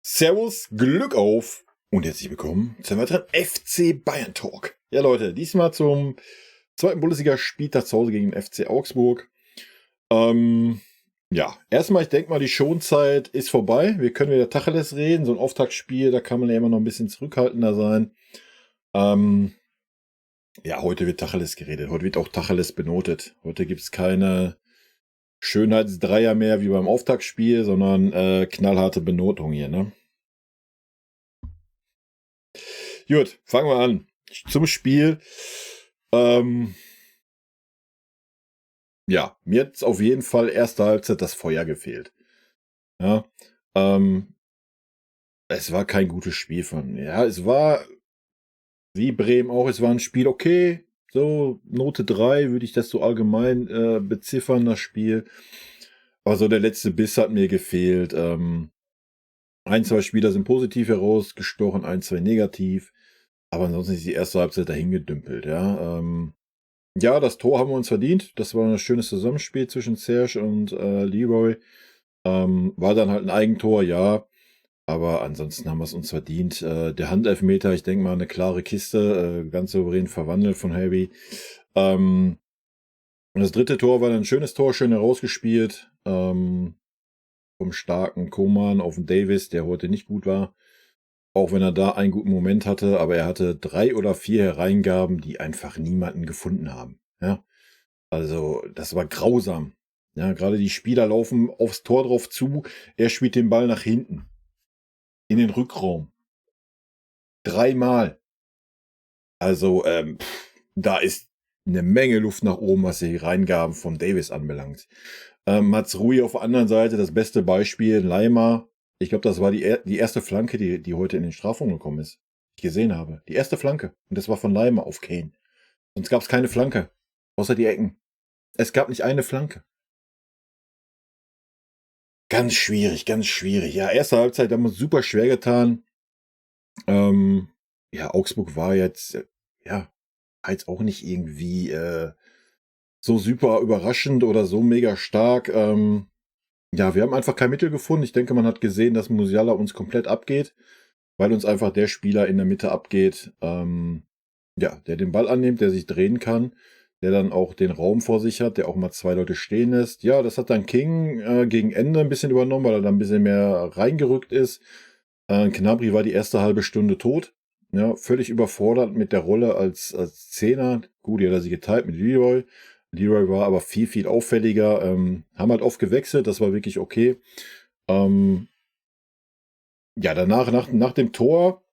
Servus, Glück auf und herzlich willkommen zu einem weiteren FC Bayern Talk. Ja Leute, diesmal zum zweiten Bundesliga-Spieltag zu Hause gegen den FC Augsburg. Ähm, ja, erstmal, ich denke mal, die Schonzeit ist vorbei. Wir können wieder Tacheles reden. So ein Auftaktspiel, da kann man ja immer noch ein bisschen zurückhaltender sein. Ja, heute wird Tacheles geredet. Heute wird auch Tacheles benotet. Heute gibt es keine Schönheitsdreier mehr wie beim Auftaktspiel, sondern knallharte Benotung hier, ne? Gut, fangen wir an. Zum Spiel. Ja, mir hat auf jeden Fall erste Halbzeit das Feuer gefehlt. Ja, es war kein gutes Spiel von mir. Ja, es war, wie Bremen auch, es war ein Spiel okay. So, Note 3 würde ich das so allgemein beziffern, das Spiel. Aber so der letzte Biss hat mir gefehlt. Ein, zwei Spieler sind positiv herausgestochen, ein, zwei negativ. Aber ansonsten ist die erste Halbzeit dahin gedümpelt, ja. Ja, das Tor haben wir uns verdient. Das war ein schönes Zusammenspiel zwischen Serge und Leroy. War dann halt ein Eigentor, ja. Aber ansonsten haben wir es uns verdient. Der Handelfmeter, ich denke mal, eine klare Kiste. Ganz souverän verwandelt von Heavy. Das dritte Tor war dann ein schönes Tor, schön herausgespielt. Vom starken Koman auf den Davis, der heute nicht gut war. Auch wenn er da einen guten Moment hatte, aber er hatte 3 oder 4 Hereingaben, die einfach niemanden gefunden haben. Ja, also das war grausam. Ja, gerade die Spieler laufen aufs Tor drauf zu. Er spielt den Ball nach hinten in den Rückraum. 3-mal. Also da ist eine Menge Luft nach oben, was die Reingaben von Davis anbelangt. Mats Rui auf der anderen Seite, das beste Beispiel, Leimer. Ich glaube, das war die erste Flanke, die heute in den Strafraum gekommen ist. Ich gesehen habe. Die erste Flanke. Und das war von Leimer auf Kane. Sonst gab es keine Flanke. Außer die Ecken. Es gab nicht eine Flanke. Ganz schwierig, ganz schwierig. Ja, erste Halbzeit haben wir uns super schwer getan. Ja, Augsburg war jetzt, ja, auch nicht irgendwie so super überraschend oder so mega stark. Ja, wir haben einfach kein Mittel gefunden. Ich denke, man hat gesehen, dass Musiala uns komplett abgeht, weil uns einfach der Spieler in der Mitte abgeht, ja, der den Ball annimmt, der sich drehen kann, der dann auch den Raum vor sich hat, der auch mal 2 Leute stehen lässt. Ja, das hat dann King gegen Ende ein bisschen übernommen, weil er dann ein bisschen mehr reingerückt ist. Gnabry war die erste halbe Stunde tot. Ja, völlig überfordert mit der Rolle als Zehner. Gut, die hat er sich geteilt mit Leroy. Leroy war aber viel, viel auffälliger. Haben halt oft gewechselt, das war wirklich okay. Ja, danach, nach dem Tor,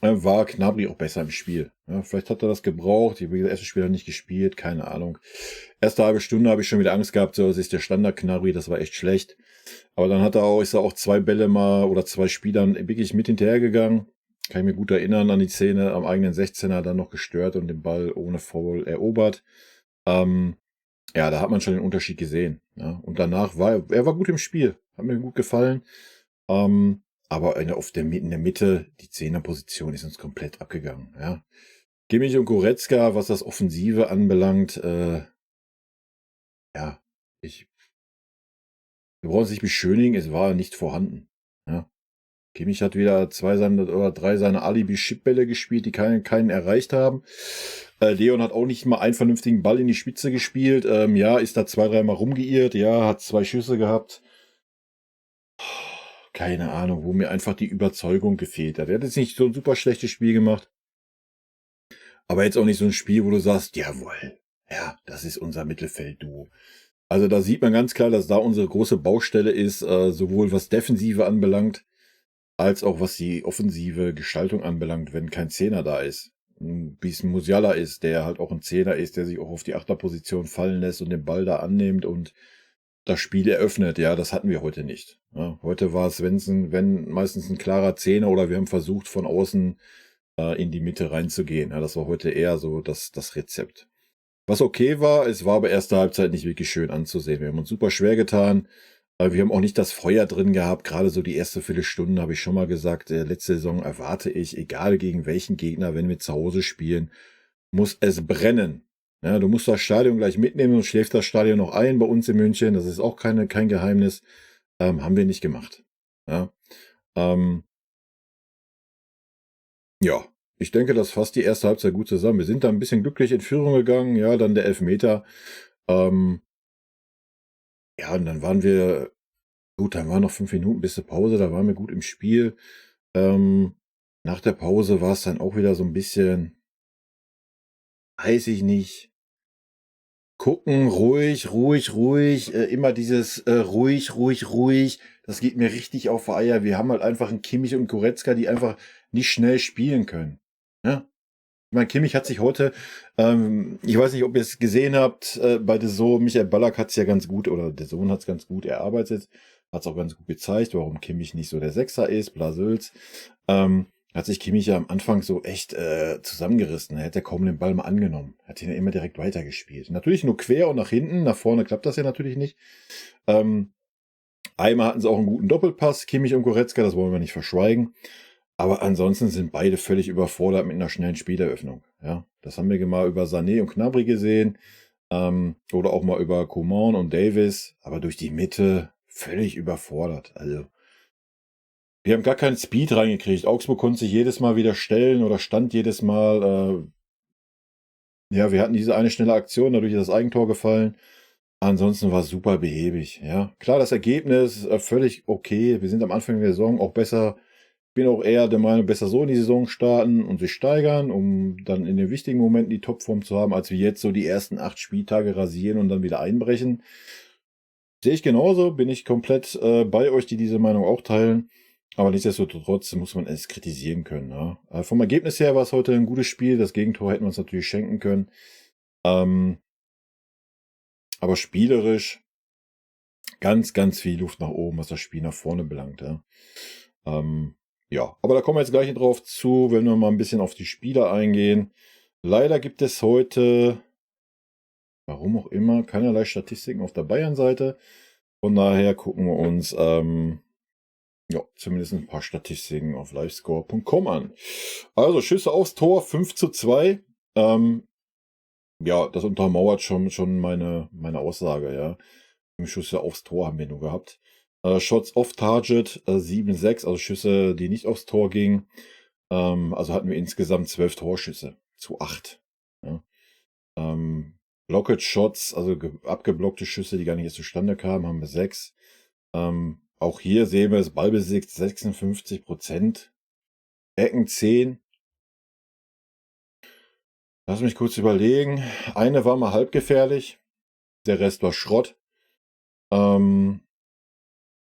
war Gnabry auch besser im Spiel. Ja, vielleicht hat er das gebraucht. Wie gesagt, erste Spiel hat nicht gespielt, keine Ahnung. Erste halbe Stunde habe ich schon wieder Angst gehabt, so, das ist der Standard Gnabry, das war echt schlecht. Aber dann ist er auch 2 Bälle mal oder 2 Spielern wirklich mit hinterhergegangen. Kann ich mir gut erinnern an die Szene am eigenen 16er dann noch gestört und den Ball ohne Foul erobert. Ja, da hat man schon den Unterschied gesehen. Ja. Und danach er war gut im Spiel. Hat mir gut gefallen. Aber in der Mitte, die 10er-Position ist uns komplett abgegangen. Ja. Kimmich und Goretzka, was das Offensive anbelangt, ja, wir brauchen es nicht beschönigen, es war nicht vorhanden. Ja. Kimmich hat wieder 2 oder 3 seine Alibi-Chipbälle gespielt, die keinen erreicht haben. Leon hat auch nicht mal einen vernünftigen Ball in die Spitze gespielt. Ja, ist da 2, 3 Mal rumgeirrt. Ja, hat 2 Schüsse gehabt. Keine Ahnung, wo mir einfach die Überzeugung gefehlt hat. Er hat jetzt nicht so ein super schlechtes Spiel gemacht. Aber jetzt auch nicht so ein Spiel, wo du sagst, jawohl, ja, das ist unser Mittelfeldduo. Also da sieht man ganz klar, dass da unsere große Baustelle ist, sowohl was Defensive anbelangt, als auch was die offensive Gestaltung anbelangt, wenn kein Zehner da ist. Wie es ein Musiala ist, der halt auch ein Zehner ist, der sich auch auf die Achterposition fallen lässt und den Ball da annimmt und das Spiel eröffnet. Ja, das hatten wir heute nicht. Ja, heute war es, wenn meistens ein klarer Zehner oder wir haben versucht, von außen in die Mitte reinzugehen. Ja, das war heute eher so das Rezept. Was okay war, es war aber erste Halbzeit nicht wirklich schön anzusehen. Wir haben uns super schwer getan. Wir haben auch nicht das Feuer drin gehabt. Gerade so die erste Viertelstunde habe ich schon mal gesagt, letzte Saison erwarte ich, egal gegen welchen Gegner, wenn wir zu Hause spielen, muss es brennen. Ja, du musst das Stadion gleich mitnehmen und schläft das Stadion noch ein bei uns in München. Das ist auch kein Geheimnis. Haben wir nicht gemacht. Ja. Ähm, ja, ich denke, das fasst die erste Halbzeit gut zusammen. Wir sind da ein bisschen glücklich in Führung gegangen, ja, dann der Elfmeter. Ähm, ja, und dann waren wir gut, dann waren noch 5 Minuten bis zur Pause, da waren wir gut im Spiel. Ähm, nach der Pause war es dann auch wieder so ein bisschen, weiß ich nicht, gucken, ruhig, ruhig, ruhig, immer dieses, ruhig, ruhig, ruhig. Das geht mir richtig auf die Eier. Wir haben halt einfach 'n Kimmich und Goretzka, die einfach nicht schnell spielen können, ne? Ich meine, Kimmich hat sich heute, ich weiß nicht, ob ihr es gesehen habt, bei DAZN, Michael Ballack hat's ja ganz gut oder DAZN hat's ganz gut erarbeitet, hat's auch ganz gut gezeigt, warum Kimmich nicht so der Sechser ist, Blasels. Hat sich Kimmich ja am Anfang so echt zusammengerissen. Er hätte kaum den Ball mal angenommen. Hat ihn ja immer direkt weitergespielt. Natürlich nur quer und nach hinten, nach vorne klappt das ja natürlich nicht. Ähm, einmal hatten sie auch einen guten Doppelpass, Kimmich und Goretzka, das wollen wir nicht verschweigen. Aber ansonsten sind beide völlig überfordert mit einer schnellen Spieleröffnung. Ja, das haben wir mal über Sané und Gnabry gesehen, oder auch mal über Coman und Davis, aber durch die Mitte völlig überfordert. Also, wir haben gar keinen Speed reingekriegt. Augsburg konnte sich jedes Mal wieder stellen oder stand jedes Mal. Ja, wir hatten diese eine schnelle Aktion, dadurch ist das Eigentor gefallen. Ansonsten war es super behäbig. Ja, klar, das Ergebnis völlig okay. Wir sind am Anfang der Saison auch besser. Bin auch eher der Meinung, besser so in die Saison starten und sich steigern, um dann in den wichtigen Momenten die Topform zu haben, als wir jetzt so die ersten 8 Spieltage rasieren und dann wieder einbrechen. Sehe ich genauso, bin ich komplett bei euch, die diese Meinung auch teilen. Aber nichtsdestotrotz muss man es kritisieren können. Ja. Vom Ergebnis her war es heute ein gutes Spiel. Das Gegentor hätten wir uns natürlich schenken können. Ähm, aber spielerisch ganz, ganz viel Luft nach oben, was das Spiel nach vorne belangt. Ja. Ja, aber da kommen wir jetzt gleich drauf zu, wenn wir mal ein bisschen auf die Spieler eingehen. Leider gibt es heute, warum auch immer, keinerlei Statistiken auf der Bayern-Seite. Von daher gucken wir uns ja, zumindest ein paar Statistiken auf livescore.com an. Also Schüsse aufs Tor 5:2. Ja, das untermauert schon meine Aussage, ja. 5 Schüsse aufs Tor haben wir nur gehabt. Shots off Target 7:6, also Schüsse, die nicht aufs Tor gingen. Also hatten wir insgesamt 12 Torschüsse zu 8. Ja. Blocked Shots, also abgeblockte Schüsse, die gar nicht erst zustande kamen, haben wir 6. Auch hier sehen wir das Ballbesitz 56%, Ecken 10. Lass mich kurz überlegen. Eine war mal halbgefährlich, der Rest war Schrott.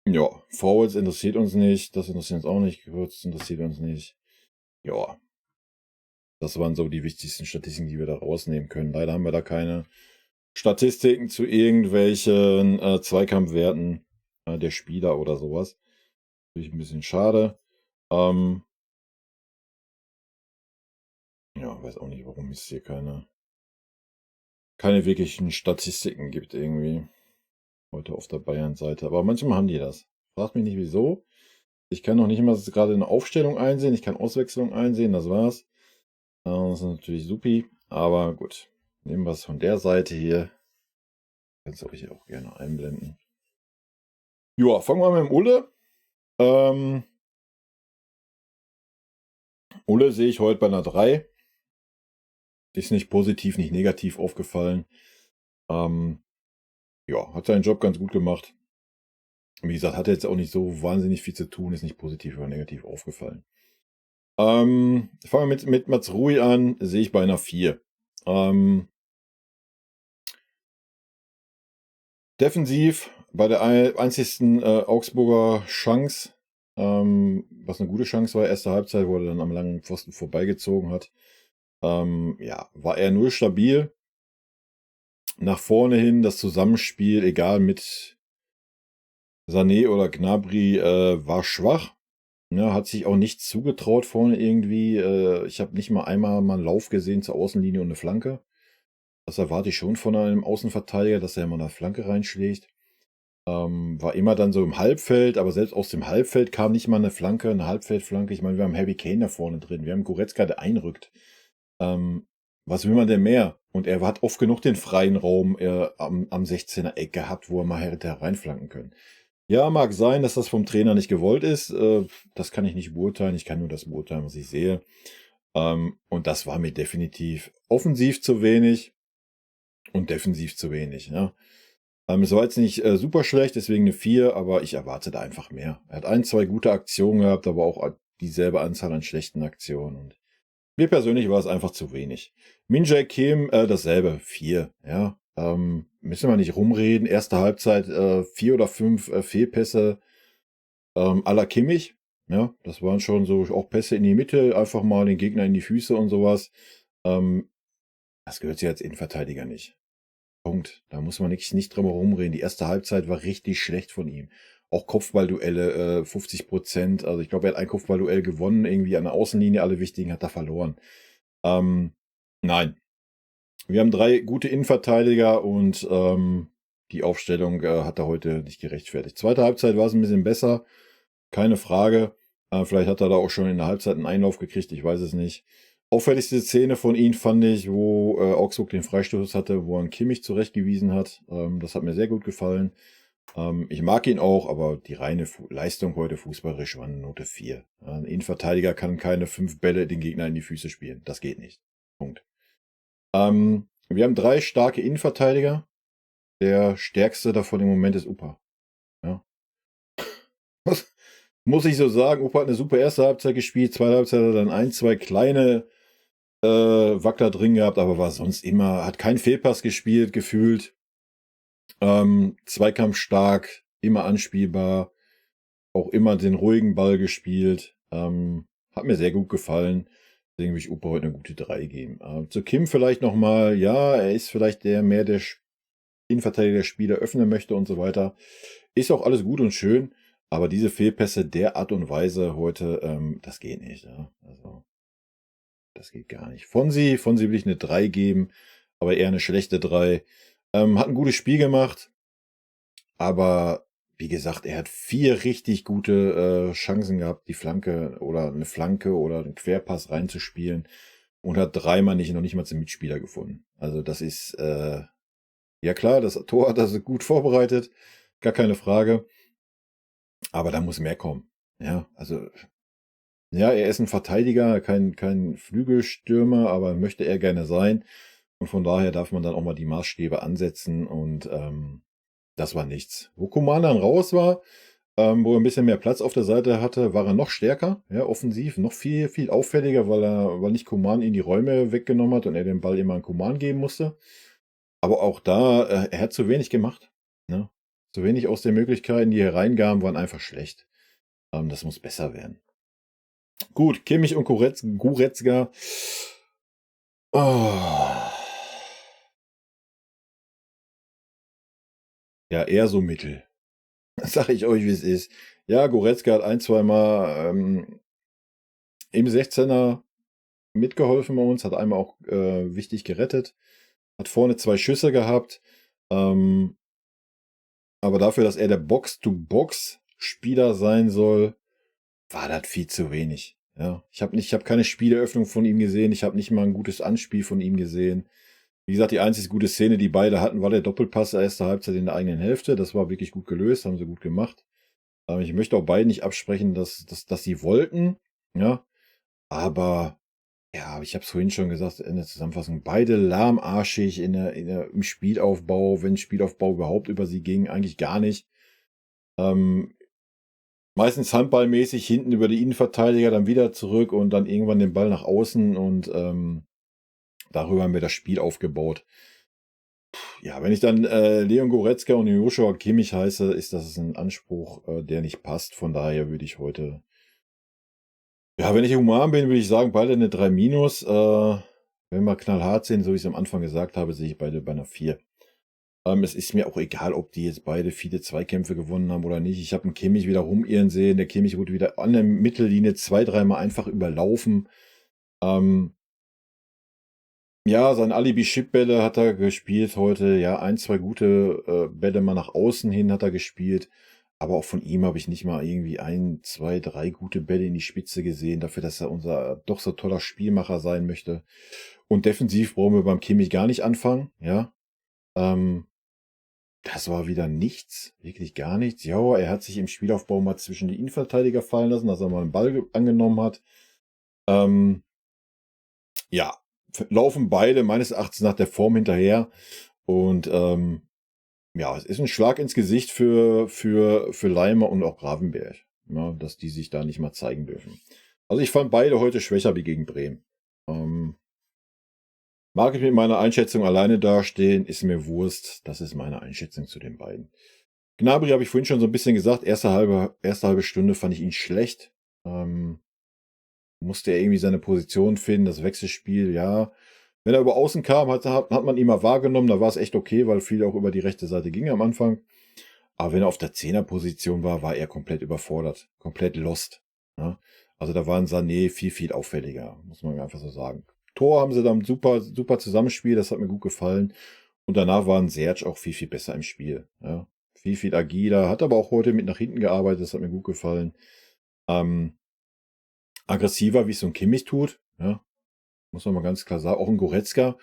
Ja, Fouls interessiert uns nicht, das interessiert uns auch nicht, kurz interessiert uns nicht. Ja, das waren so die wichtigsten Statistiken, die wir da rausnehmen können. Leider haben wir da keine Statistiken zu irgendwelchen Zweikampfwerten der Spieler oder sowas. Finde ich ein bisschen schade. Ja, weiß auch nicht, warum es hier keine wirklichen Statistiken gibt irgendwie heute auf der Bayern-Seite. Aber manchmal haben die das. Fragt mich nicht wieso. Ich kann noch nicht mal gerade eine Aufstellung einsehen. Ich kann Auswechslung einsehen, das war's. Das ist natürlich supi. Aber gut, nehmen wir es von der Seite hier. Kannst du euch auch gerne einblenden. Ja, fangen wir mit dem Ulle. Ulle sehe ich heute bei einer 3. Ist nicht positiv, nicht negativ aufgefallen. Ja, hat seinen Job ganz gut gemacht. Wie gesagt, hat jetzt auch nicht so wahnsinnig viel zu tun, ist nicht positiv oder negativ aufgefallen. Fangen wir mit Mazraoui an, sehe ich bei einer 4. Defensiv bei der einzigsten Augsburger Chance, was eine gute Chance war, erste Halbzeit, wo er dann am langen Pfosten vorbeigezogen hat. Ja, war er null stabil. Nach vorne hin das Zusammenspiel, egal mit Sané oder Gnabry, war schwach. Ja, hat sich auch nicht zugetraut vorne irgendwie. Ich habe nicht mal einmal mal einen Lauf gesehen zur Außenlinie und eine Flanke. Das erwarte ich schon von einem Außenverteidiger, dass er mal eine Flanke reinschlägt. War immer dann so im Halbfeld, aber selbst aus dem Halbfeld kam nicht mal eine Flanke, eine Halbfeldflanke. Ich meine, wir haben Harry Kane da vorne drin. Wir haben Goretzka, der einrückt. Was will man denn mehr? Und er hat oft genug den freien Raum am 16er Eck gehabt, wo er mal hätte reinflanken können. Ja, mag sein, dass das vom Trainer nicht gewollt ist. Das kann ich nicht beurteilen. Ich kann nur das beurteilen, was ich sehe. Und das war mir definitiv offensiv zu wenig und defensiv zu wenig, ja. Es war jetzt nicht, super schlecht, deswegen eine 4, aber ich erwarte da einfach mehr. Er hat ein, 2 gute Aktionen gehabt, aber auch dieselbe Anzahl an schlechten Aktionen und mir persönlich war es einfach zu wenig. Min Jae Kim, dasselbe, 4, ja. Müssen wir nicht rumreden. Erste Halbzeit, 4 oder 5 Fehlpässe, à la Kimmich, ja. Das waren schon so auch Pässe in die Mitte, einfach mal den Gegner in die Füße und sowas. Ähm, Das gehört sich als Innenverteidiger nicht. Punkt. Da muss man nicht drum herum reden. Die erste Halbzeit war richtig schlecht von ihm. Auch Kopfballduelle, 50%. Also ich glaube, er hat ein Kopfballduell gewonnen, irgendwie an der Außenlinie, alle wichtigen hat er verloren. Ähm, nein. Wir haben 3 gute Innenverteidiger und die Aufstellung hat er heute nicht gerechtfertigt. Zweite Halbzeit war es ein bisschen besser, keine Frage. Vielleicht hat er da auch schon in der Halbzeit einen Einlauf gekriegt, ich weiß es nicht. Auffälligste Szene von ihm fand ich, wo Augsburg den Freistoß hatte, wo er 'n Kimmich zurechtgewiesen hat. Das hat mir sehr gut gefallen. Ich mag ihn auch, aber die reine Leistung heute fußballerisch war 'ne Note 4. Ein Innenverteidiger kann keine 5 Bälle den Gegner in die Füße spielen. Das geht nicht. Punkt. Wir haben 3 starke Innenverteidiger. Der stärkste davon im Moment ist Upa, ja. Muss ich so sagen. Upa hat eine super erste Halbzeit gespielt, zweite Halbzeit hat er dann ein, 2 kleine, Wackler drin gehabt, aber war sonst immer hat keinen Fehlpass gespielt gefühlt. Zweikampfstark, immer anspielbar, auch immer den ruhigen Ball gespielt. Hat mir sehr gut gefallen. Deswegen will ich Upa heute 'ne gute 3 geben. Zu Kim vielleicht noch mal, ja, er ist vielleicht der Innenverteidiger, der Spiele öffnen möchte und so weiter. Ist auch alles gut und schön, aber diese Fehlpässe der Art und Weise heute, das geht nicht, ja. Also, das geht gar nicht. Fonsi will ich 'ne 3 geben, aber eher 'ne schlechte 3. Hat 'n gutes Spiel gemacht, aber wie gesagt, er hat 4 richtig gute, Chancen gehabt, die Flanke oder 'ne Flanke oder 'n Querpass reinzuspielen und hat dreimal noch nicht mal 'n Mitspieler gefunden. Also, das ist, ja klar, das Tor hat er so gut vorbereitet, gar keine Frage, aber da muss mehr kommen. Ja, also, ja, er ist 'n Verteidiger, kein Flügelstürmer, aber möchte er gerne sein und von daher darf man dann auch mal die Maßstäbe ansetzen und, das war nichts. Wo Coman dann raus war, wo er 'n bisschen mehr Platz auf der Seite hatte, war er noch stärker, ja, offensiv, noch viel auffälliger, weil nicht Coman ihm die Räume weggenommen hat und er den Ball immer an Coman geben musste. Aber auch da, er hat zu wenig gemacht, ne? Zu wenig aus den Möglichkeiten, die hereingaben, waren einfach schlecht. Das muss besser werden. Gut, Kimmich und Goretzka. Oh, ja, eher so mittel. Sage ich euch, wie es ist. Ja, Goretzka hat ein, zweimal im 16er mitgeholfen bei uns, hat einmal auch, wichtig gerettet, hat vorne 2 Schüsse gehabt, ähm, aber dafür, dass er der Box-to-Box-Spieler sein soll, war das viel zu wenig, ja. Ich habe keine Spieleröffnung von ihm gesehen. Ich habe nicht mal ein gutes Anspiel von ihm gesehen. Wie gesagt, die einzig gute Szene, die beide hatten, war der Doppelpass erste Halbzeit in der eigenen Hälfte. Das war wirklich gut gelöst, haben sie gut gemacht. Ich möchte auch beiden nicht absprechen, dass sie wollten, ja, aber ja, ich habe es vorhin schon gesagt in der Zusammenfassung, beide lahmarschig im Spielaufbau, wenn Spielaufbau überhaupt über sie ging, eigentlich gar nicht. Ähm, Meistens handballmäßig hinten über die Innenverteidiger, dann wieder zurück und dann irgendwann den Ball nach außen und, darüber haben wir das Spiel aufgebaut. Ja, wenn ich dann, Leon Goretzka und Joshua Kimmich heiße, ist das ein Anspruch, der nicht passt. Von daher würde ich heute ja, wenn ich human bin, würde ich sagen, beide eine 3 minus. Wenn wir knallhart sind, so wie ich's am Anfang gesagt habe, sehe ich beide bei einer 4. Es ist mir auch egal, ob die jetzt beide viele Zweikämpfe gewonnen haben oder nicht. Ich habe 'n Kimmich wieder rumirren sehen. Der Kimmich wurde wieder an der Mittellinie zwei, dreimal einfach überlaufen. Ähm, ja, seine Alibi-Chip-Bälle hat er gespielt heute. Ja, ein, 2 gute, Bälle mal nach außen hin hat er gespielt. Aber auch von ihm habe ich nicht mal irgendwie ein, 2, 3 gute Bälle in die Spitze gesehen, dafür, dass er unser doch so toller Spielmacher sein möchte. Und defensiv brauchen wir beim Kimmich gar nicht anfangen, ja. Ähm das war wieder nichts, wirklich gar nichts. Ja, er hat sich im Spielaufbau mal zwischen die Innenverteidiger fallen lassen, dass er mal einen Ball angenommen hat. Ähm, ja, laufen beide meines Erachtens nach der Form hinterher. Und ja, es ist ein Schlag ins Gesicht für Leimer und auch Gravenberg, ja, dass die sich da nicht mal zeigen dürfen. Also ich fand beide heute schwächer wie gegen Bremen. Ähm, Mag ich mit meiner Einschätzung alleine dastehen, ist mir Wurst. Das ist meine Einschätzung zu den beiden. Gnabry habe ich vorhin schon so ein bisschen gesagt, erste halbe Stunde fand ich ihn schlecht. Ähm, Musste er irgendwie seine Position finden, das Wechselspiel, ja. Wenn er über außen kam, hat man ihn mal wahrgenommen, da war es echt okay, weil viel auch über die rechte Seite ging am Anfang. Aber wenn er auf der Zehnerposition war, war er komplett überfordert, komplett lost. Ne? Also da waren Sané viel, viel auffälliger, muss man einfach so sagen. Tor haben sie dann super, super Zusammenspiel, das hat mir gut gefallen. Und danach waren Serge auch viel, viel besser im Spiel. Ja? Viel, viel agiler, hat aber auch heute mit nach hinten gearbeitet, das hat mir gut gefallen. Aggressiver, wie es so ein Kimmich tut. Ja? Muss man mal ganz klar sagen. Auch ein Goretzka.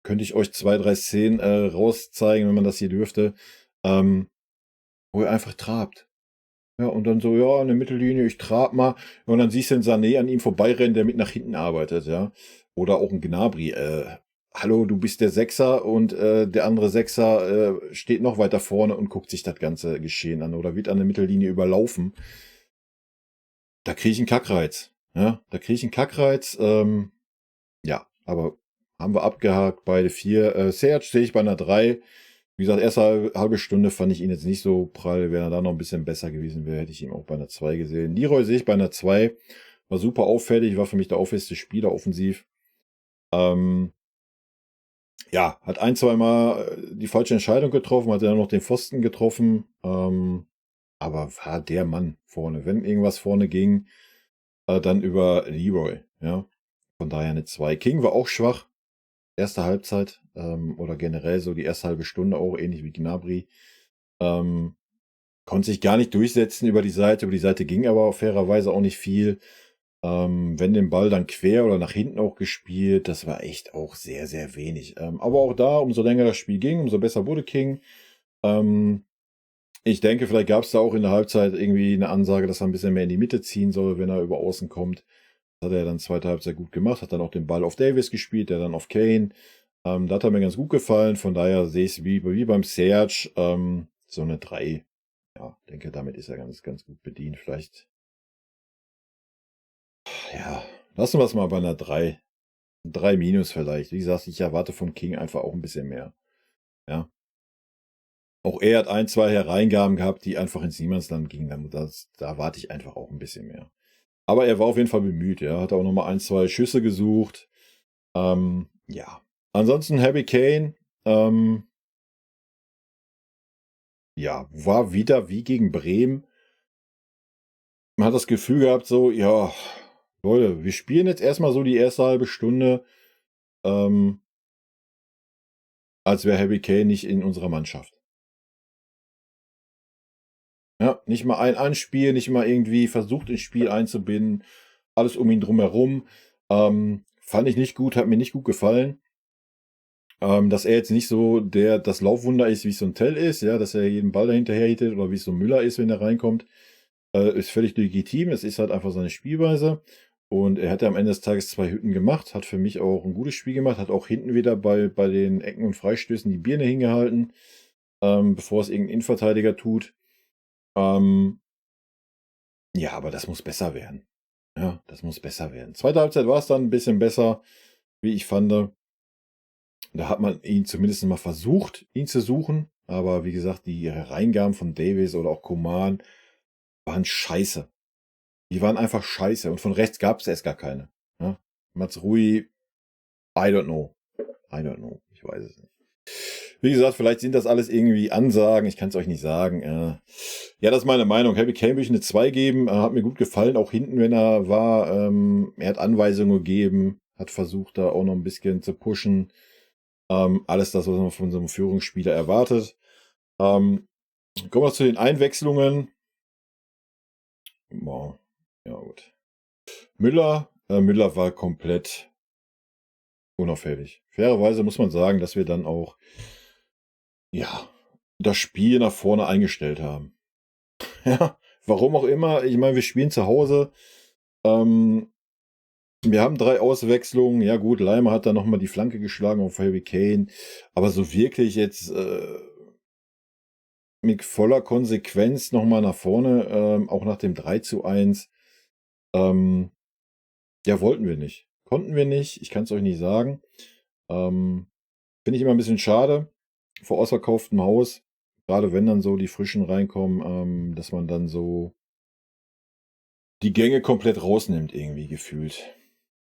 Könnte ich euch 2, 3 Szenen rauszeigen, wenn man das hier dürfte. Wo er einfach trabt. Ja, und dann so, ja, an der Mittellinie, ich trab mal. Und dann siehst du den Sané an ihm vorbeirennen, der mit nach hinten arbeitet, ja. Oder auch ein Gnabry. Hallo, du bist der Sechser und der andere Sechser steht noch weiter vorne und guckt sich das ganze Geschehen an oder wird an der Mittellinie überlaufen. Da kriege ich einen Kackreiz. Ja, da kriege ich einen Kackreiz. Ja, aber haben wir abgehakt, beide 4. Serge sehe ich bei einer 3. Wie gesagt, erste halbe Stunde fand ich ihn jetzt nicht so prall. Wenn er da noch ein bisschen besser gewesen wäre, hätte ich ihn auch bei einer 2 gesehen. Leroy sehe ich bei einer 2. War super auffällig, war für mich der auffälligste Spieler offensiv. Ja, hat ein, zwei Mal die falsche Entscheidung getroffen, hat dann noch den Pfosten getroffen. Aber war der Mann vorne. Wenn irgendwas vorne ging, dann über Leroy. Ja, von daher eine 2. King war auch schwach. Erste Halbzeit oder generell so die erste halbe Stunde auch, ähnlich wie Gnabry. Konnte sich gar nicht durchsetzen über die Seite. Über die Seite ging aber fairerweise auch nicht viel. Wenn den Ball dann quer oder nach hinten auch gespielt, das war echt auch sehr, sehr wenig. Aber auch da, umso länger das Spiel ging, umso besser wurde King. Ich denke, vielleicht gab es da auch in der Halbzeit irgendwie eine Ansage, dass er ein bisschen mehr in die Mitte ziehen soll, wenn er über außen kommt. Das hat er dann zweite Halbzeit gut gemacht, hat dann auch den Ball auf Davis gespielt, der dann auf Kane. Da hat er mir ganz gut gefallen, von daher sehe ich es wie beim Serge, so eine 3. Ja, denke, damit ist er ganz, ganz gut bedient. Vielleicht, ja, lassen wir es mal bei einer 3. 3 minus vielleicht. Wie gesagt, ich erwarte von King einfach auch ein bisschen mehr. Ja. Auch er hat ein, zwei Hereingaben gehabt, die einfach ins Niemandsland gingen. Da erwarte ich einfach auch ein bisschen mehr. Aber er war auf jeden Fall bemüht, ja. Hat auch nochmal ein, zwei Schüsse gesucht. Ja. Ansonsten Harry Kane, ja, war wieder wie gegen Bremen. Man hat das Gefühl gehabt, so, ja, Leute, wir spielen jetzt erstmal so die erste halbe Stunde, ähm, als wäre Harry Kane nicht in unserer Mannschaft. Ja, nicht mal ein Anspiel, nicht mal irgendwie versucht, ins Spiel einzubinden. Alles um ihn drumherum. Fand ich nicht gut, hat mir nicht gut gefallen. Dass er jetzt nicht so das Laufwunder ist, wie es so ein Tell ist, ja, dass er jeden Ball dahinterher hittet oder wie es so ein Müller ist, wenn er reinkommt, ist völlig legitim. Es ist halt einfach seine Spielweise. Und er hat ja am Ende des Tages 2 Hütten gemacht, hat für mich auch ein gutes Spiel gemacht, hat auch hinten wieder bei den Ecken und Freistößen die Birne hingehalten, bevor es irgendein Innenverteidiger tut. Ja, aber das muss besser werden. Ja, das muss besser werden. Zweite Halbzeit war es dann ein bisschen besser, wie ich fand. Da hat man ihn zumindest mal versucht, ihn zu suchen. Aber wie gesagt, die Hereingaben von Davies oder auch Coman waren scheiße. Die waren einfach scheiße. Und von rechts gab es erst gar keine. Ja? Mazrui, I don't know. I don't know. Ich weiß es nicht. Wie gesagt, vielleicht sind das alles irgendwie Ansagen. Ich kann es euch nicht sagen. Ja, das ist meine Meinung. Harry Kane will ich eine 2 geben. Hat mir gut gefallen, auch hinten, wenn er war. Er hat Anweisungen gegeben, hat versucht, da auch noch ein bisschen zu pushen. Alles das, was man von so einem Führungsspieler erwartet. Kommen wir zu den Einwechslungen. Wow. Ja, gut. Müller war komplett unauffällig. Fairerweise muss man sagen, dass wir dann auch, ja, das Spiel nach vorne eingestellt haben. Ja, warum auch immer. Ich meine, wir spielen zu Hause. Wir haben 3 Auswechslungen. Ja gut, Leimer hat dann noch mal die Flanke geschlagen auf Harry Kane. Aber so wirklich jetzt mit voller Konsequenz noch mal nach vorne, auch nach dem 3:1, ähm, ja, wollten wir nicht. Konnten wir nicht. Ich kann es euch nicht sagen. Ähm, Finde ich immer ein bisschen schade vor ausverkauftem Haus, gerade wenn dann so die Frischen reinkommen, dass man dann so die Gänge komplett rausnimmt irgendwie gefühlt.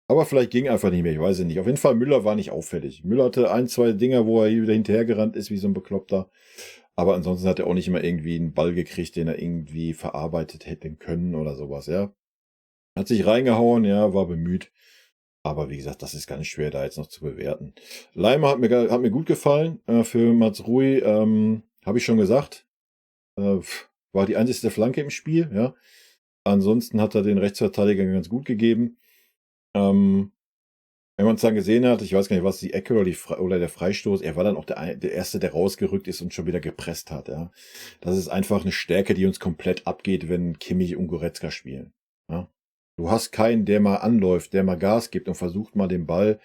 Aber vielleicht ging einfach nicht mehr, ich weiß es nicht. Auf jeden Fall, Müller war nicht auffällig. Müller hatte 1, 2 Dinger, wo er hier wieder hinterhergerannt ist wie so ein Bekloppter. Aber ansonsten hat er auch nicht immer irgendwie einen Ball gekriegt, den er irgendwie verarbeitet hätte können oder sowas, ja. Hat sich reingehauen, ja, war bemüht. Aber wie gesagt, das ist ganz schwer, da jetzt noch zu bewerten. Leimer hat mir gut gefallen. Für Mats Rui, habe ich schon gesagt, war die einzige Flanke im Spiel, ja. Ansonsten hat er den Rechtsverteidigern ganz gut gegeben. Wenn man es dann gesehen hat, ich weiß gar nicht, was die Ecke oder der Freistoß, er war dann auch der Erste, der rausgerückt ist und schon wieder gepresst hat, ja. Das ist einfach eine Stärke, die uns komplett abgeht, wenn Kimmich und Goretzka spielen, ja. Du hast keinen, der mal anläuft, der mal Gas gibt und versucht mal den Ball,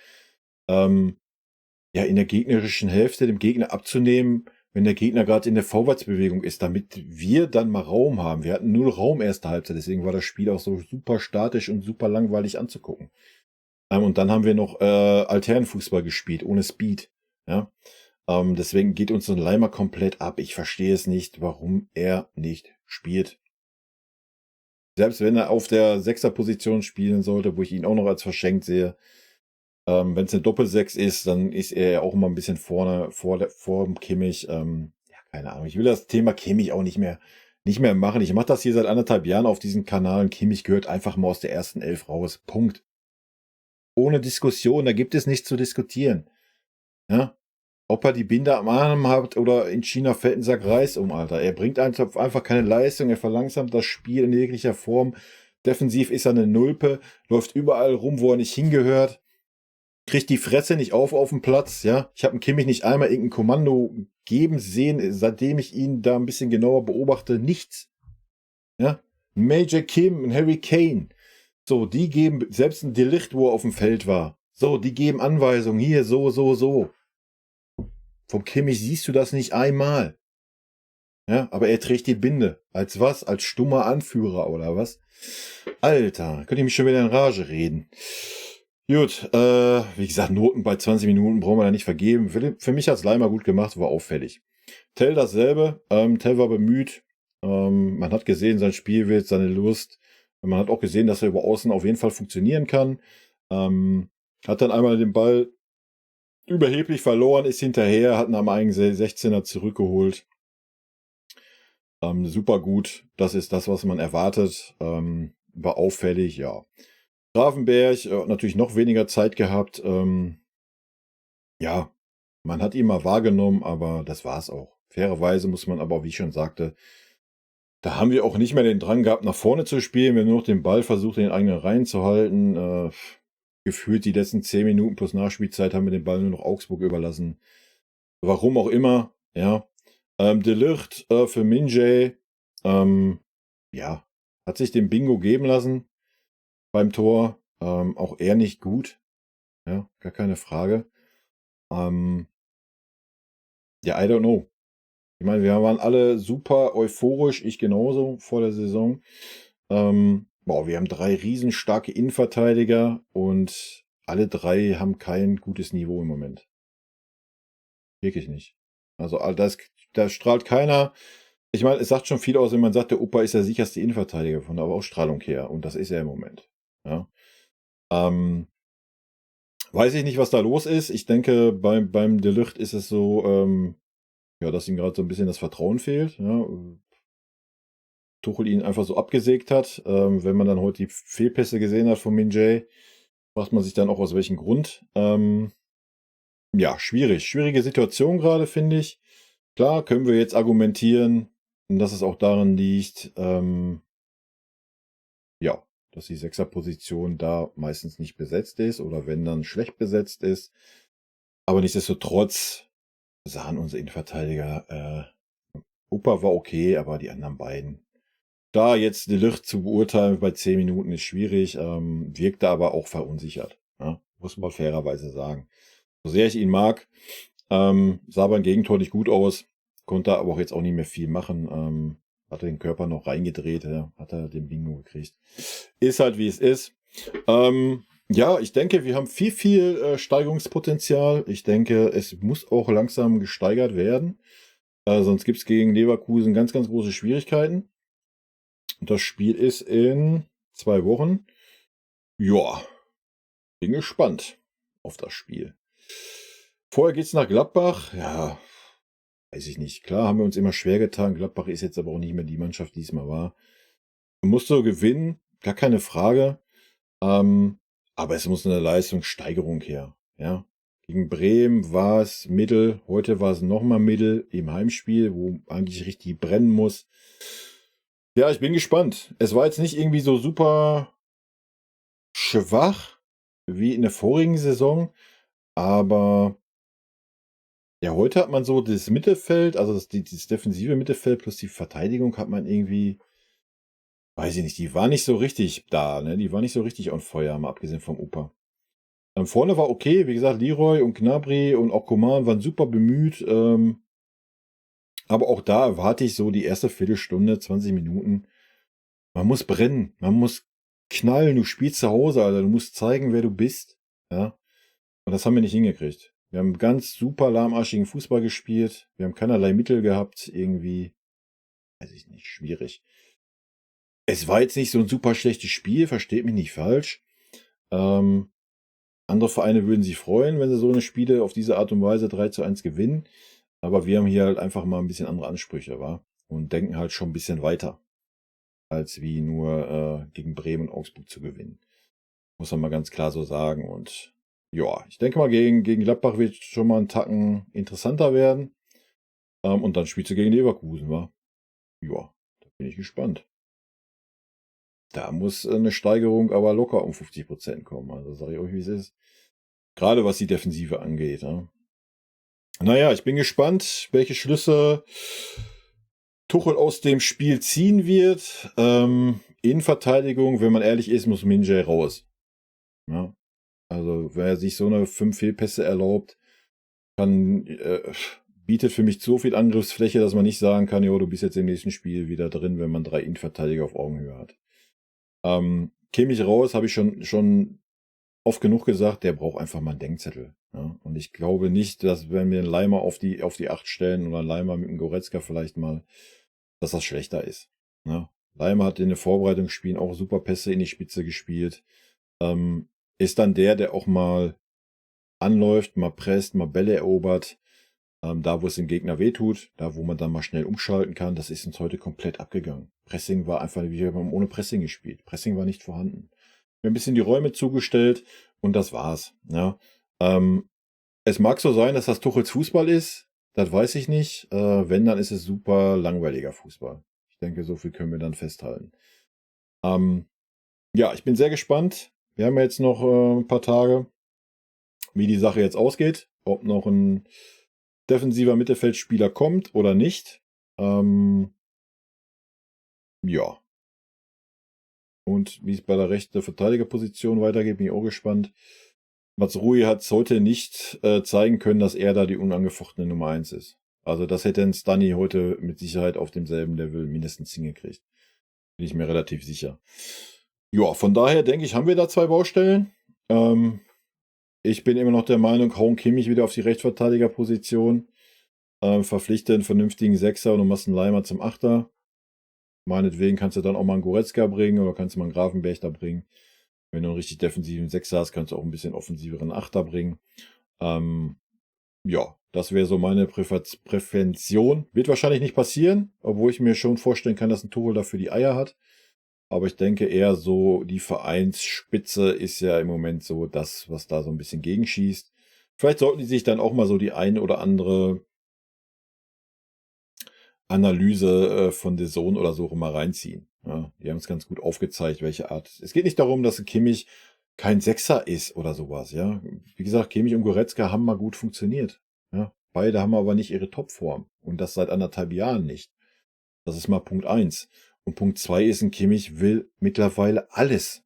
ähm, ja, in der gegnerischen Hälfte dem Gegner abzunehmen, wenn der Gegner gerade in der Vorwärtsbewegung ist, damit wir dann mal Raum haben. Wir hatten 0 Raum erste Halbzeit, deswegen war das Spiel auch so super statisch und super langweilig anzugucken. Und dann haben wir noch Alternfußball gespielt, ohne Speed. Ja? Deswegen geht uns so ein Leimer komplett ab. Ich verstehe es nicht, warum er nicht spielt. Selbst wenn er auf der Sechser-Position spielen sollte, wo ich ihn auch noch als verschenkt sehe. Wenn es eine Doppel-6 ist, dann ist er ja auch immer ein bisschen vorne, vor dem Kimmich. Ja, keine Ahnung. Ich will das Thema Kimmich auch nicht mehr machen. Ich mache das hier seit 1,5 Jahren auf diesem Kanal. Kimmich gehört einfach mal aus der ersten 11 raus. Punkt. Ohne Diskussion, da gibt es nichts zu diskutieren. Ja? Ob er die Binde am Arm hat oder in China fällt ein Sack Reis um, Alter. Er bringt einfach keine Leistung, er verlangsamt das Spiel in jeglicher Form. Defensiv ist er eine Nulpe, läuft überall rum, wo er nicht hingehört. Kriegt die Fresse nicht auf dem Platz, ja. Ich habe Kimmich nicht einmal irgendein Kommando geben sehen, seitdem ich ihn da ein bisschen genauer beobachte. Nichts. Ja. Major Kim und Harry Kane. So, die geben, selbst ein Delicht, wo er auf dem Feld war. So, die geben Anweisungen. Hier, so, so, so. Vom Kimmich siehst du das nicht einmal. Ja, aber er trägt die Binde. Als was? Als stummer Anführer oder was? Alter, könnte ich mich schon wieder in Rage reden. Gut, wie gesagt, Noten bei 20 Minuten brauchen wir da nicht vergeben. Für mich hat es Leimer gut gemacht, war auffällig. Tell dasselbe. Tell war bemüht. Man hat gesehen, sein Spielwitz, seine Lust. Man hat auch gesehen, dass er über Außen auf jeden Fall funktionieren kann. Hat dann einmal den Ball überheblich verloren, ist hinterher, hat ihn am eigenen 16er zurückgeholt. Super gut. Das ist das, was man erwartet. War auffällig, ja. Grafenberg natürlich noch weniger Zeit gehabt. Ja, man hat ihn mal wahrgenommen, aber das war's auch. Fairerweise muss man aber, wie ich schon sagte, da haben wir auch nicht mehr den Drang gehabt, nach vorne zu spielen. Wir haben nur noch den Ball versucht, in den eigenen Reihen zu halten. Gefühlt die letzten 10 Minuten plus Nachspielzeit haben wir den Ball nur noch Augsburg überlassen. Warum auch immer, ja. De Ligt für Minjay, ja, hat sich den Bingo geben lassen beim Tor. Auch er nicht gut, ja, gar keine Frage. Ja, I don't know. Ich meine, wir waren alle super euphorisch, ich genauso vor der Saison. Wir haben 3 riesenstarke Innenverteidiger und alle 3 haben kein gutes Niveau im Moment. Wirklich nicht. Also da strahlt keiner. Ich meine, es sagt schon viel aus, wenn man sagt, der Opa ist der sicherste Innenverteidiger von der Ausstrahlung her. Und das ist er im Moment. Ja. Weiß ich nicht, was da los ist. Ich denke, beim De Ligt ist es so, ja, dass ihm gerade so ein bisschen das Vertrauen fehlt. Ja. Tuchel ihn einfach so abgesägt hat. Wenn man dann heute die Fehlpässe gesehen hat von Min-Jae, fragt man sich dann auch, aus welchem Grund. Ja, schwierig. Schwierige Situation gerade, finde ich. Klar, können wir jetzt argumentieren, dass es auch daran liegt, ja, dass die Sechserposition da meistens nicht besetzt ist oder wenn dann schlecht besetzt ist. Aber nichtsdestotrotz sahen unsere Innenverteidiger Upper war okay, aber die anderen beiden. Da jetzt De Ligt zu beurteilen bei 10 Minuten ist schwierig, wirkte aber auch verunsichert. Ja, muss man fairerweise sagen. So sehr ich ihn mag, sah beim Gegentor nicht gut aus, konnte aber auch jetzt auch nicht mehr viel machen. Hat den Körper noch reingedreht, ja, hat er den Bingo gekriegt. Ist halt wie es ist. Ja, ich denke, wir haben viel Steigerungspotenzial. Ich denke, es muss auch langsam gesteigert werden. Sonst gibt es gegen Leverkusen ganz, ganz große Schwierigkeiten. Und das Spiel ist in 2 Wochen. Ja, bin gespannt auf das Spiel. Vorher geht's nach Gladbach. Ja, weiß ich nicht. Klar haben wir uns immer schwer getan. Gladbach ist jetzt aber auch nicht mehr die Mannschaft, die es mal war. Man muss so gewinnen, gar keine Frage. Aber es muss eine Leistungssteigerung her. Ja. Gegen Bremen war es mittel, heute war es nochmal mittel im Heimspiel, wo eigentlich richtig brennen muss. Ja, ich bin gespannt. Es war jetzt nicht irgendwie so super schwach wie in der vorigen Saison, aber ja, heute hat man so das Mittelfeld, also das defensive Mittelfeld plus die Verteidigung hat man irgendwie, weiß ich nicht, die war nicht so richtig da, ne? Die war nicht so richtig on fire, mal abgesehen vom Opa. Vorne war okay, wie gesagt, Leroy und Gnabry und auch Coman waren super bemüht, aber auch da erwarte ich so die erste Viertelstunde, 20 Minuten. Man muss brennen, man muss knallen, du spielst zu Hause, Alter, du musst zeigen, wer du bist, ja? Und das haben wir nicht hingekriegt. Wir haben ganz super lahmarschigen Fußball gespielt. Wir haben keinerlei Mittel gehabt, irgendwie, weiß ich nicht, schwierig. Es war jetzt nicht so ein super schlechtes Spiel, versteht mich nicht falsch. Ähm, Andere Vereine würden sich freuen, wenn sie so eine Spiele auf diese Art und Weise 3:1 gewinnen. Aber wir haben hier halt einfach mal ein bisschen andere Ansprüche, wa? Und denken halt schon ein bisschen weiter, als wie nur gegen Bremen und Augsburg zu gewinnen. Muss man mal ganz klar so sagen. Und ja, ich denke mal, gegen Gladbach wird schon mal ein Tacken interessanter werden. Und dann spielst du gegen Leverkusen, wa? Ja, da bin ich gespannt. Da muss eine Steigerung aber locker um 50% kommen. Also sage ich euch, wie es ist. Gerade was die Defensive angeht. Ja. Naja, ich bin gespannt, welche Schlüsse Tuchel aus dem Spiel ziehen wird. Innenverteidigung, wenn man ehrlich ist, muss Minjay raus. Ja. Also wer sich so eine 5 Fehlpässe erlaubt, kann, bietet für mich so viel Angriffsfläche, dass man nicht sagen kann, jo, du bist jetzt im nächsten Spiel wieder drin, wenn man 3 Innenverteidiger auf Augenhöhe hat. Kimmich raus, habe ich schon oft genug gesagt, der braucht einfach mal einen Denkzettel. Ja? Und ich glaube nicht, dass wenn wir einen Leimer auf die 8 stellen oder einen Leimer mit einem Goretzka vielleicht mal, dass das schlechter ist. Ja? Leimer hat in den Vorbereitungsspielen auch super Pässe in die Spitze gespielt. Ist dann der auch mal anläuft, mal presst, mal Bälle erobert. Da, wo es dem Gegner wehtut, da, wo man dann mal schnell umschalten kann, das ist uns heute komplett abgegangen. Pressing war einfach, wir haben ohne Pressing gespielt. Pressing war nicht vorhanden. Wir haben ein bisschen die Räume zugestellt und das war's. Ja. Es mag so sein, dass das Tuchels Fußball ist, das weiß ich nicht. Wenn, dann ist es super langweiliger Fußball. Ich denke, so viel können wir dann festhalten. Ja, ich bin sehr gespannt. Wir haben jetzt noch ein paar Tage, wie die Sache jetzt ausgeht. Ob noch ein defensiver Mittelfeldspieler kommt oder nicht. Ja. Und wie es bei der rechten Verteidigerposition weitergeht, bin ich auch gespannt. Mazrui hat es heute nicht zeigen können, dass er da die unangefochtene Nummer 1 ist. Also das hätte ein Stunny heute mit Sicherheit auf demselben Level mindestens hingekriegt. Bin ich mir relativ sicher. Ja, von daher denke ich, haben wir da 2 Baustellen. Ich bin immer noch der Meinung, hauen Kimmich wieder auf die Rechtsverteidigerposition. Verpflichte einen vernünftigen Sechser und du machst einen Leimer zum Achter. Meinetwegen kannst du dann auch mal einen Goretzka bringen oder kannst du mal einen Grafenberg da bringen. Wenn du einen richtig defensiven Sechser hast, kannst du auch ein bisschen offensiveren Achter bringen. Ja, das wäre so meine Prävention. Wird wahrscheinlich nicht passieren, obwohl ich mir schon vorstellen kann, dass ein Tuchel dafür die Eier hat. Aber ich denke eher so, die Vereinsspitze ist ja im Moment so das, was da so ein bisschen gegenschießt. Vielleicht sollten die sich dann auch mal so die ein oder andere Analyse von The Zone oder so mal reinziehen. Ja, die haben es ganz gut aufgezeigt, welche Art. Es geht nicht darum, dass Kimmich kein Sechser ist oder sowas. Ja, wie gesagt, Kimmich und Goretzka haben mal gut funktioniert. Ja, beide haben aber nicht ihre Topform und das seit 1,5 Jahren nicht. Das ist mal Punkt 1. Und Punkt 2 ist, ein Kimmich will mittlerweile alles.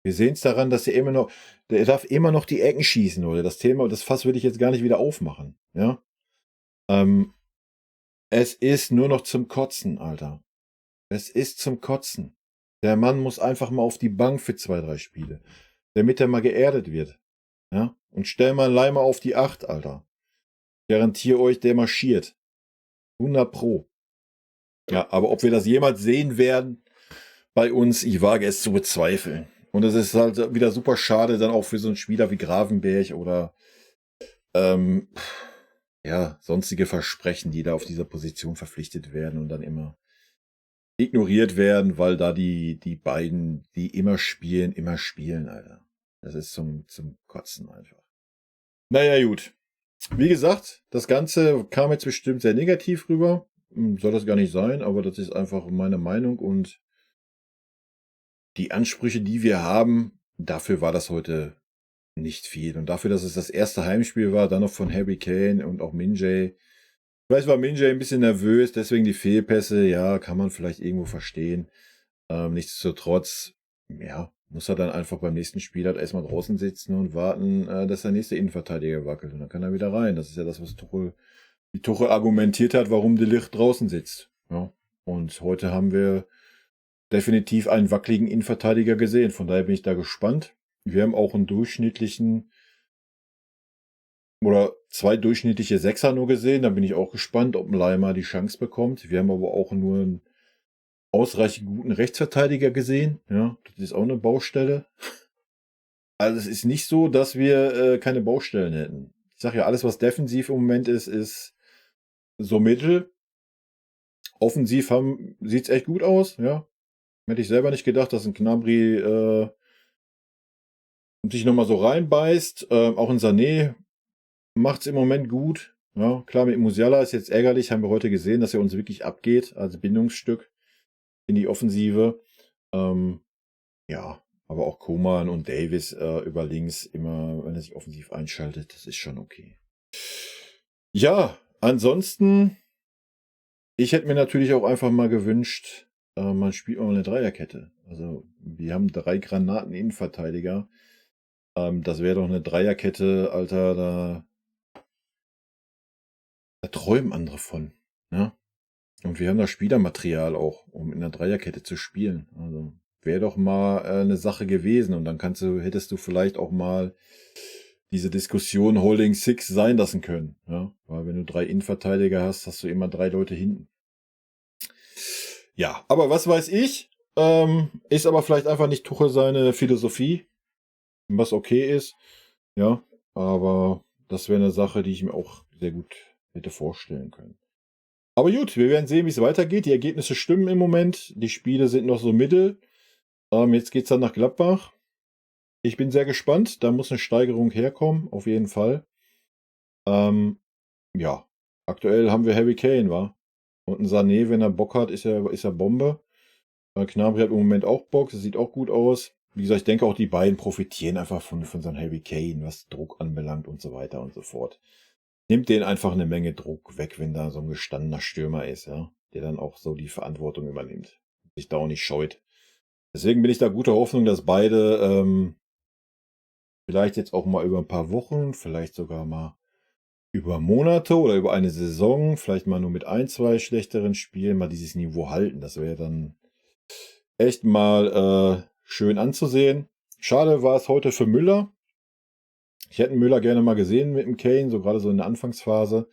Wir sehen es daran, dass der darf immer noch die Ecken schießen, oder das Thema, das Fass will ich jetzt gar nicht wieder aufmachen, ja. Ähm, Es ist nur noch zum Kotzen, Alter. Es ist zum Kotzen. Der Mann muss einfach mal auf die Bank für 2, 3 Spiele, damit er mal geerdet wird, ja. Und stell mal Leimer auf die 8, Alter. Garantiere euch, der marschiert. 100 Pro. Ja, aber ob wir das jemals sehen werden bei uns, ich wage es zu bezweifeln. Und es ist halt wieder super schade, dann auch für so einen Spieler wie Gravenberch oder ähm, ja, sonstige Versprechen, die da auf dieser Position verpflichtet werden und dann immer ignoriert werden, weil da die beiden, die immer spielen, Alter. Das ist zum Kotzen einfach. Naja, gut. Wie gesagt, das Ganze kam jetzt bestimmt sehr negativ rüber. Soll das gar nicht sein, aber das ist einfach meine Meinung und die Ansprüche, die wir haben, dafür war das heute nicht viel. Und dafür, dass es das erste Heimspiel war, dann noch von Harry Kane und auch Min-Jae. Vielleicht war Min-Jae ein bisschen nervös, deswegen die Fehlpässe, ja, kann man vielleicht irgendwo verstehen. Nichtsdestotrotz, ja, muss er dann einfach beim nächsten Spiel halt erstmal draußen sitzen und warten, dass der nächste Innenverteidiger wackelt. Und dann kann er wieder rein. Das ist ja das, was Tuchel argumentiert hat, warum De Ligt draußen sitzt. Ja. Und heute haben wir definitiv einen wackeligen Innenverteidiger gesehen. Von daher bin ich da gespannt. Wir haben auch einen durchschnittlichen oder 2 durchschnittliche Sechser nur gesehen. Da bin ich auch gespannt, ob ein Leimer die Chance bekommt. Wir haben aber auch nur einen ausreichend guten Rechtsverteidiger gesehen. Ja, das ist auch eine Baustelle. Also es ist nicht so, dass wir keine Baustellen hätten. Ich sage ja, alles, was defensiv im Moment ist so mittel. Offensiv sieht's echt gut aus, ja. Hätte ich selber nicht gedacht, dass ein Gnabry sich nochmal so reinbeißt. Auch in Sané macht's im Moment gut. Ja, klar, mit Musiala ist jetzt ärgerlich, haben wir heute gesehen, dass er uns wirklich abgeht als Bindungsstück in die Offensive. Ja, aber auch Koman und Davis über links immer, wenn er sich offensiv einschaltet, das ist schon okay. Ja, ansonsten, ich hätte mir natürlich auch einfach mal gewünscht, man spielt mal eine Dreierkette. Also wir haben 3 Granaten-Innenverteidiger. Das wäre doch eine Dreierkette, Alter, da träumen andere von. Ne? Und wir haben das Spielermaterial auch, um in der Dreierkette zu spielen. Also wäre doch mal eine Sache gewesen. Und dann hättest du vielleicht auch mal diese Diskussion Holding Six sein lassen können. Ja? Weil wenn du 3 Innenverteidiger hast, hast du immer 3 Leute hinten. Ja, aber was weiß ich, ist aber vielleicht einfach nicht Tuchel seine Philosophie, was okay ist. Ja, aber das wäre eine Sache, die ich mir auch sehr gut hätte vorstellen können. Aber gut, wir werden sehen, wie es weitergeht. Die Ergebnisse stimmen im Moment. Die Spiele sind noch so mittel. Jetzt geht's dann nach Gladbach. Ich bin sehr gespannt. Da muss eine Steigerung herkommen, auf jeden Fall. Ja, aktuell haben wir Harry Kane, wa? Und ein Sané, wenn er Bock hat, ist er Bombe. Gnabry hat im Moment auch Bock. Das sieht auch gut aus. Wie gesagt, ich denke auch, die beiden profitieren einfach von so einem Harry Kane, was Druck anbelangt und so weiter und so fort. Nimmt denen einfach eine Menge Druck weg, wenn da so ein gestandener Stürmer ist, ja, der dann auch so die Verantwortung übernimmt, sich da auch nicht scheut. Deswegen bin ich da guter Hoffnung, dass beide vielleicht jetzt auch mal über ein paar Wochen, vielleicht sogar mal über Monate oder über eine Saison, vielleicht mal nur mit 1, 2 schlechteren Spielen mal dieses Niveau halten. Das wäre dann echt mal schön anzusehen. Schade war es heute für Müller. Ich hätte Müller gerne mal gesehen mit dem Kane, so gerade so in der Anfangsphase.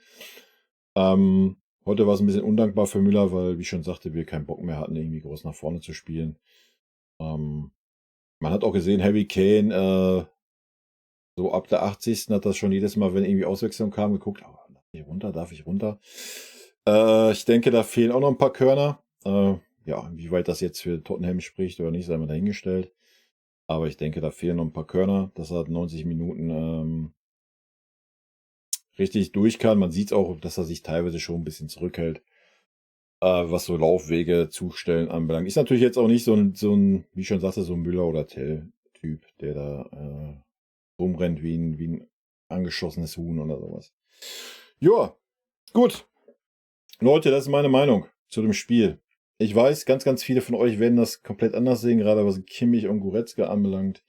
Heute war es ein bisschen undankbar für Müller, weil, wie ich schon sagte, wir keinen Bock mehr hatten, irgendwie groß nach vorne zu spielen. Man hat auch gesehen, Harry Kane, so ab der 80. hat das schon jedes Mal, wenn irgendwie Auswechslung kam, geguckt, oh, darf ich runter? Ich denke, da fehlen auch noch ein paar Körner. Ja, inwieweit das jetzt für Tottenham spricht oder nicht, sei mal dahingestellt. Aber ich denke, da fehlen noch ein paar Körner, dass er 90 Minuten richtig durch kann. Man sieht auch, dass er sich teilweise schon ein bisschen zurückhält, was so Laufwege, Zustellen anbelangt. Ist natürlich jetzt auch nicht so ein, wie ich schon sagte, so ein Müller- oder Tell-Typ, der da rumrennt wie ein angeschossenes Huhn oder sowas. Ja, gut. Leute, das ist meine Meinung zu dem Spiel. Ich weiß, ganz, ganz viele von euch werden das komplett anders sehen, gerade was Kimmich und Goretzka anbelangt.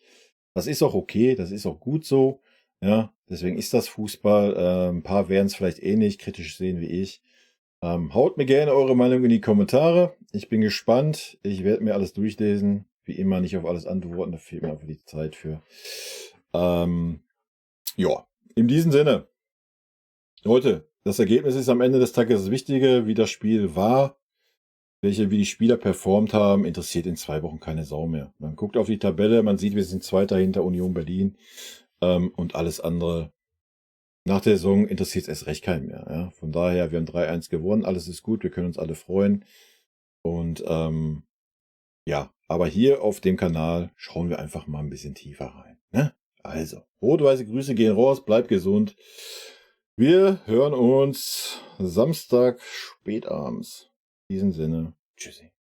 Das ist auch okay, das ist auch gut so. Ja, deswegen ist das Fußball. Ein paar werden es vielleicht ähnlich kritisch sehen wie ich. Haut mir gerne eure Meinung in die Kommentare. Ich bin gespannt. Ich werde mir alles durchlesen. Wie immer nicht auf alles antworten, da fehlt mir einfach die Zeit für. Ja, in diesem Sinne. Leute, das Ergebnis ist am Ende des Tages das Wichtige, wie das Spiel war. Wie die Spieler performt haben, interessiert in 2 Wochen keine Sau mehr. Man guckt auf die Tabelle, man sieht, wir sind Zweiter hinter Union Berlin. Und alles andere nach der Saison interessiert es erst recht keinen mehr. Ja? Von daher, wir haben 3-1 gewonnen, alles ist gut, wir können uns alle freuen. Und ja, aber hier auf dem Kanal schauen wir einfach mal ein bisschen tiefer rein. Ne? Also, rot-weiße Grüße gehen raus, bleibt gesund. Wir hören uns Samstag spätabends. In diesem Sinne, tschüssi.